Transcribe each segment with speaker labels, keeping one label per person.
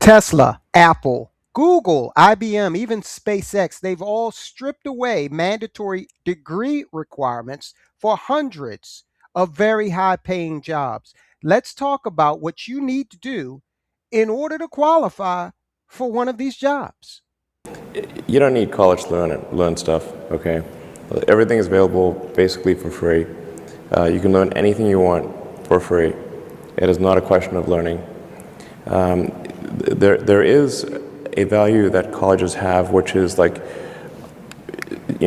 Speaker 1: Tesla, Apple, Google, IBM, even SpaceX, they've all stripped away mandatory degree requirements for hundreds of very high paying jobs. Let's talk about what you need to do in order to qualify for one of these jobs.
Speaker 2: You don't need college to learn stuff, okay? Everything is available basically for free. You can learn anything you want for free. It is not a question of learning. There is a value that colleges have, which is like,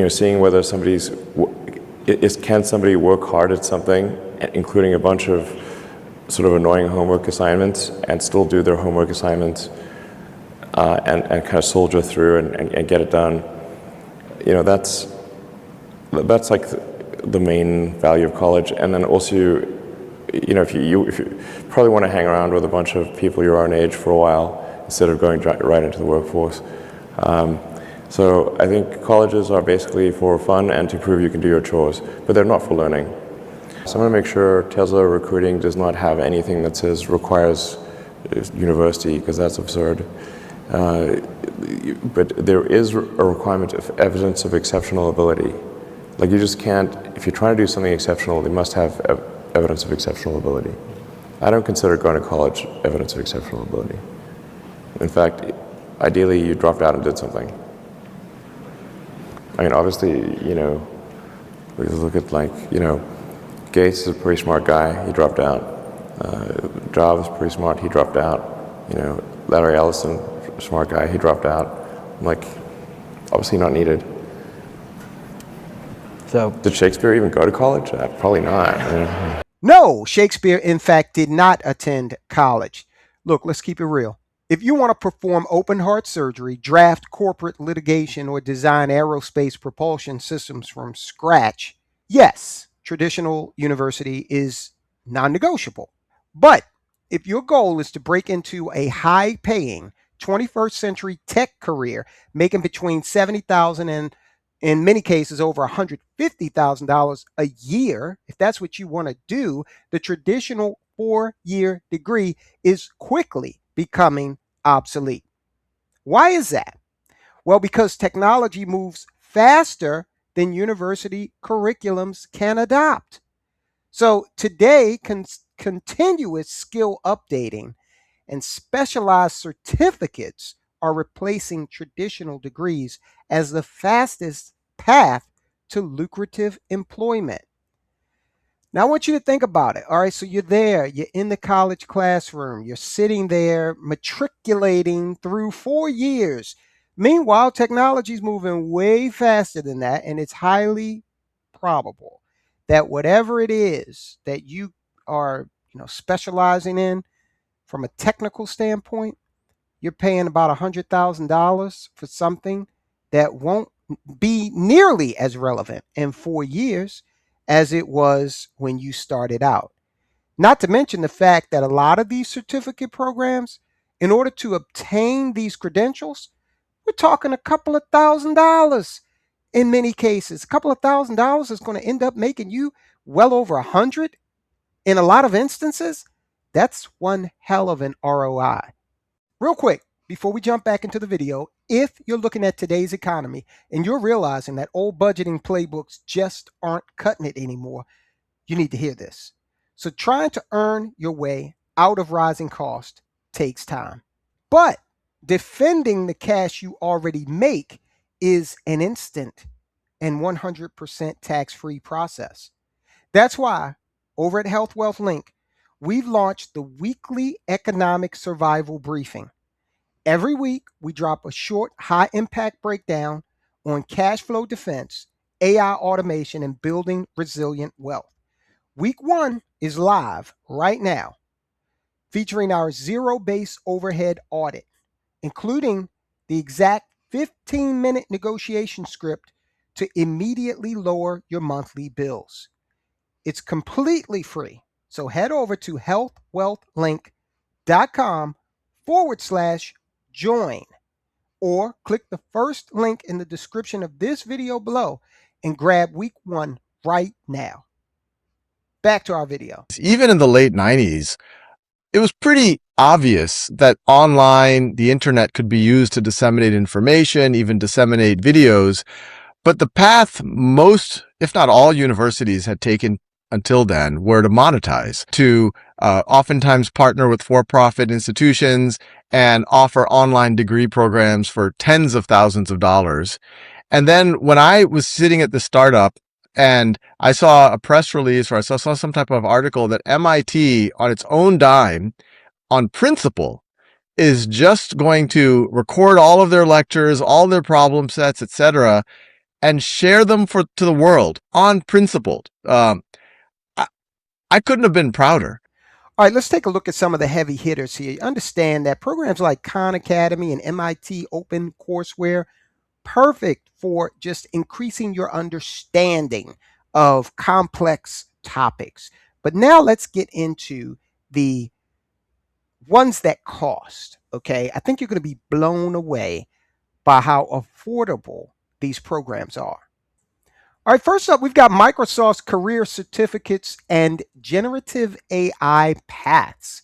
Speaker 2: seeing whether can somebody work hard at something, including a bunch of sort of annoying homework assignments, and still do their homework assignments, and kind of soldier through and get it done. That's like the main value of college. And then also, if you probably want to hang around with a bunch of people your own age for a while instead of going right into the workforce. So I think colleges are basically for fun and to prove you can do your chores, but they're not for learning. So I'm going to make sure Tesla recruiting does not have anything that says requires university, because that's absurd. But there is a requirement of evidence of exceptional ability. Like, you just can't, if you're trying to do something exceptional, they must have evidence of exceptional ability. I don't consider going to college evidence of exceptional ability. In fact, ideally you dropped out and did something. I mean, obviously, we look at Gates is a pretty smart guy, he dropped out. Jobs, pretty smart, he dropped out. Larry Ellison, smart guy, he dropped out. I'm like, obviously not needed.
Speaker 1: So,
Speaker 2: did Shakespeare even go to college? Probably not.
Speaker 1: No, Shakespeare, in fact, did not attend college. Look, let's keep it real. If you want to perform open heart surgery, draft corporate litigation, or design aerospace propulsion systems from scratch, yes, traditional university is non-negotiable. But if your goal is to break into a high-paying 21st century tech career, making between $70,000 and in many cases over $150,000 a year, if that's what you want to do, the traditional 4-year degree is quickly becoming obsolete. Why is that? Well, because technology moves faster than university curriculums can adopt. So today, continuous skill updating and specialized certificates are replacing traditional degrees as the fastest path to lucrative employment. Now, I want you to think about it. All right, so you're there, you're in the college classroom, you're sitting there matriculating through 4 years. Meanwhile, technology is moving way faster than that, and it's highly probable that whatever it is that you are, specializing in from a technical standpoint, you're paying about $100,000 for something that won't be nearly as relevant in 4 years as it was when you started out. Not to mention the fact that a lot of these certificate programs, in order to obtain these credentials, we're talking a couple of $1,000 in many cases. A couple of $1,000 is going to end up making you well over 100 in a lot of instances. That's one hell of an ROI. Real quick, before we jump back into the video, if you're looking at today's economy and you're realizing that old budgeting playbooks just aren't cutting it anymore, you need to hear this. So trying to earn your way out of rising cost takes time. But defending the cash you already make is an instant and 100% tax-free process. That's why over at Health Wealth Link, we've launched the weekly economic survival briefing. Every week, we drop a short, high-impact breakdown on cash flow defense, AI automation, and building resilient wealth. Week 1 is live right now, featuring our zero-based overhead audit, including the exact 15-minute negotiation script to immediately lower your monthly bills. It's completely free. So head over to healthwealthlink.com/join or click the first link in the description of this video below and grab week 1 right now. Back to our video.
Speaker 3: Even in the late 90s, it was pretty obvious that online, the internet could be used to disseminate information, even disseminate videos. But the path most, if not all, universities had taken until then were to monetize, to oftentimes partner with for profit institutions and offer online degree programs for tens of thousands of dollars. And then when I was sitting at the startup and I saw a press release or I saw some type of article that MIT, on its own dime, on principle, is just going to record all of their lectures, all their problem sets, etc., and share them to the world on principle. I, I couldn't have been prouder.
Speaker 1: All right, let's take a look at some of the heavy hitters here. Understand that programs like Khan Academy and MIT OpenCourseWare, perfect for just increasing your understanding of complex topics. But now let's get into the ones that cost. Okay, I think you're going to be blown away by how affordable these programs are. All right, first up, we've got Microsoft's career certificates and generative AI paths.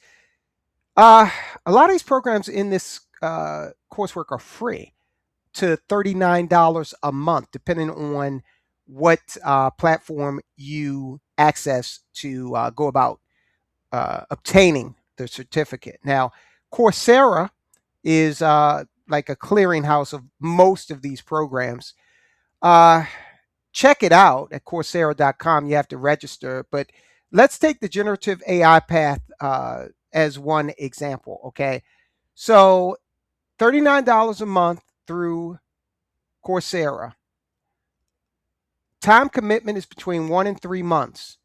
Speaker 1: Uh, a lot of these programs in this coursework are free to $39 a month, depending on what platform you access to go about obtaining the certificate. Now, Coursera is like a clearinghouse of most of these programs. Uh, Check it out at Coursera.com. You have to register, but let's take the generative AI path as one example. Okay, so $39 a month through Coursera. Time commitment is between 1 and 3 months.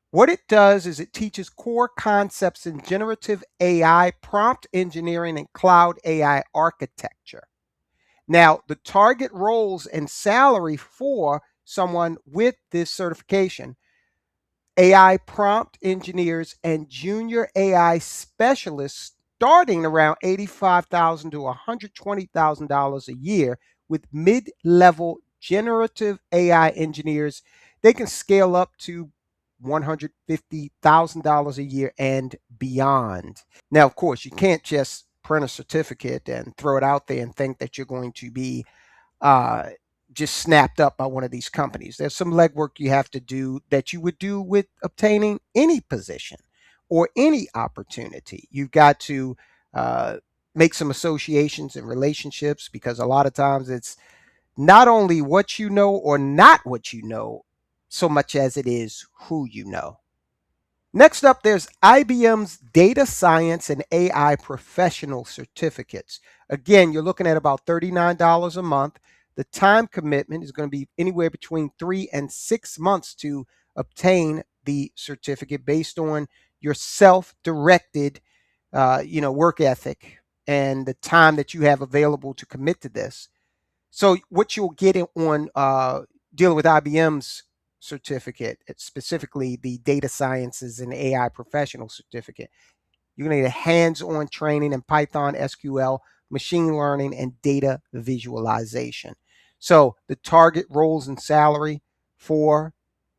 Speaker 1: What it does is it teaches core concepts in generative AI, prompt engineering, and cloud AI architecture. Now, the target roles and salary for someone with this certification: AI prompt engineers and junior AI specialists, starting around $85,000 to $120,000 a year, with mid-level generative AI engineers. They can scale up to $150,000 a year and beyond. Now, of course, you can't just print a certificate and throw it out there and think that you're going to be uh, just snapped up by one of these companies. There's some legwork you have to do that you would do with obtaining any position or any opportunity. You've got to uh, make some associations and relationships, because a lot of times it's not only what you know or not what you know, so much as it is who you know. Next up, there's IBM's Data Science and AI Professional Certificates. Again, you're looking at about $39 a month. The time commitment is going to be anywhere between 3 and 6 months to obtain the certificate, based on your self-directed, work ethic and the time that you have available to commit to this. So what you'll get on dealing with IBM's certificate, specifically the Data Sciences and AI Professional Certificate, you're going to need a hands-on training in Python, SQL, machine learning, and data visualization. So the target roles and salary for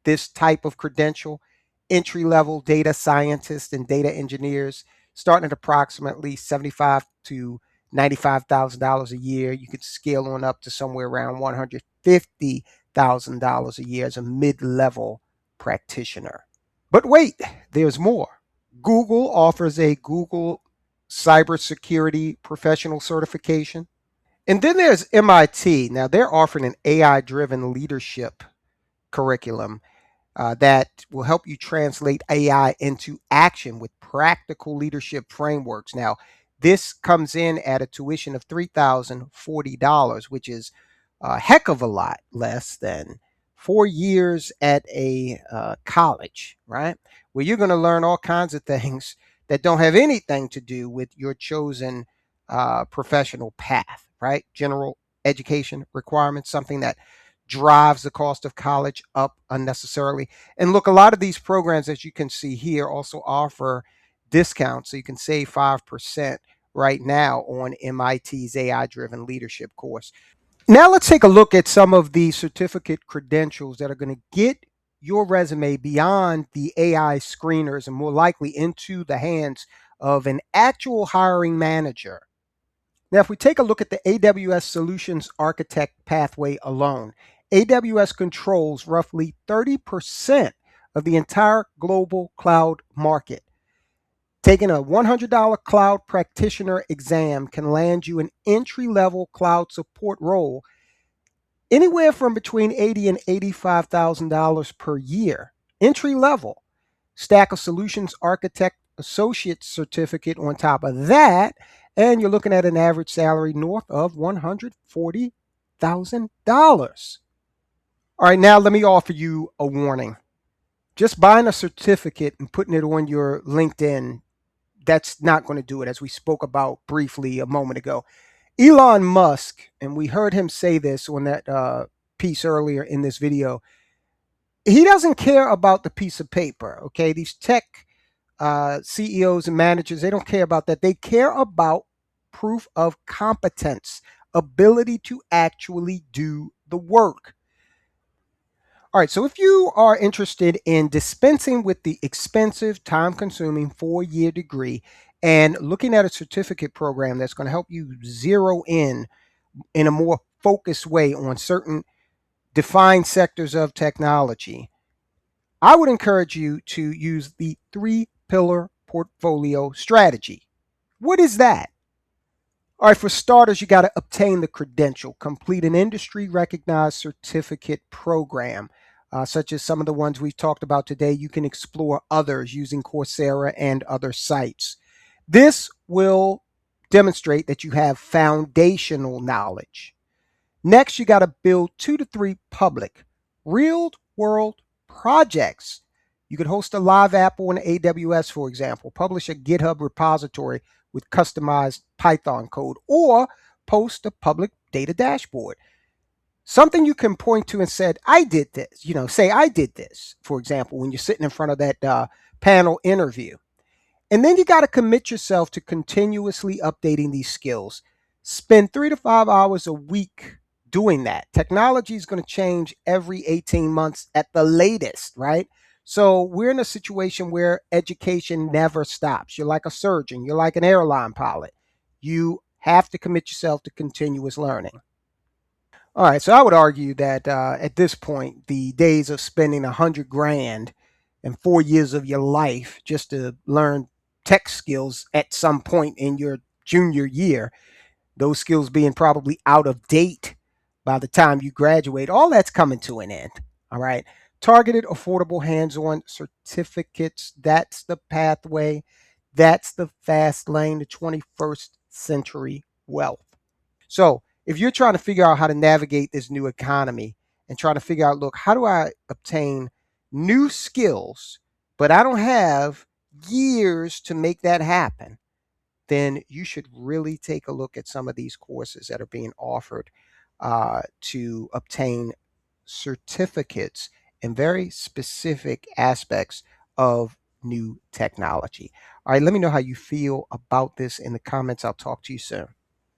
Speaker 1: this type of credential: entry-level data scientists and data engineers, starting at approximately 75 to $95,000 a year. You could scale on up to somewhere around $150,000 a year as a mid-level practitioner. But wait, there's more. Google offers a Google Cybersecurity Professional Certification. And then there's MIT. Now, they're offering an AI driven leadership curriculum that will help you translate AI into action with practical leadership frameworks. Now, this comes in at a tuition of $3,040, which is a heck of a lot less than 4 years at a college, right? Where you're going to learn all kinds of things that don't have anything to do with your chosen professional path, right? General education requirements, something that drives the cost of college up unnecessarily. And look, a lot of these programs, as you can see here, also offer discounts. So you can save 5% right now on MIT's AI driven leadership course. Now let's take a look at some of the certificate credentials that are going to get your resume beyond the AI screeners and more likely into the hands of an actual hiring manager. Now, if we take a look at the AWS Solutions Architect pathway alone, AWS controls roughly 30% of the entire global cloud market. Taking a $100 cloud practitioner exam can land you an entry level cloud support role anywhere from between $80,000 and $85,000 per year. Entry level. Stack a solutions architect associate certificate on top of that, and you're looking at an average salary north of $140,000. All right, now let me offer you a warning. Just buying a certificate and putting it on your LinkedIn, that's not going to do it, as we spoke about briefly a moment ago. Elon Musk, and we heard him say this on that piece earlier in this video, he doesn't care about the piece of paper. Okay, these tech CEOs and managers, they don't care about that. They care about proof of competence, ability to actually do the work. All right, so if you are interested in dispensing with the expensive, time consuming 4 year degree and looking at a certificate program that's going to help you zero in a more focused way on certain defined sectors of technology, I would encourage you to use the 3 pillar portfolio strategy. What is that? All right, for starters, you got to obtain the credential, complete an industry recognized certificate program, such as some of the ones we've talked about today. You can explore others using Coursera and other sites. This will demonstrate that you have foundational knowledge. Next, you got to build 2 to 3 public, real world projects. You could host a live app on AWS, for example, publish a GitHub repository with customized Python code, or post a public data dashboard. Something you can point to and said, I did this. Say, I did this, for example, when you're sitting in front of that panel interview. And then you got to commit yourself to continuously updating these skills. Spend 3 to 5 hours a week doing that. Technology is going to change every 18 months at the latest, right? So we're in a situation where education never stops. You're like a surgeon, you're like an airline pilot. You have to commit yourself to continuous learning. All right, so I would argue that at this point, the days of spending 100 grand and 4 years of your life just to learn tech skills at some point in your junior year, those skills being probably out of date by the time you graduate, all that's coming to an end. All right, targeted, affordable, hands-on certificates. That's the pathway. That's the fast lane to 21st century wealth. So if you're trying to figure out how to navigate this new economy and trying to figure out, look, how do I obtain new skills, but I don't have years to make that happen, then you should really take a look at some of these courses that are being offered to obtain certificates in very specific aspects of new technology. All right, let me know how you feel about this in the comments. I'll talk to you soon.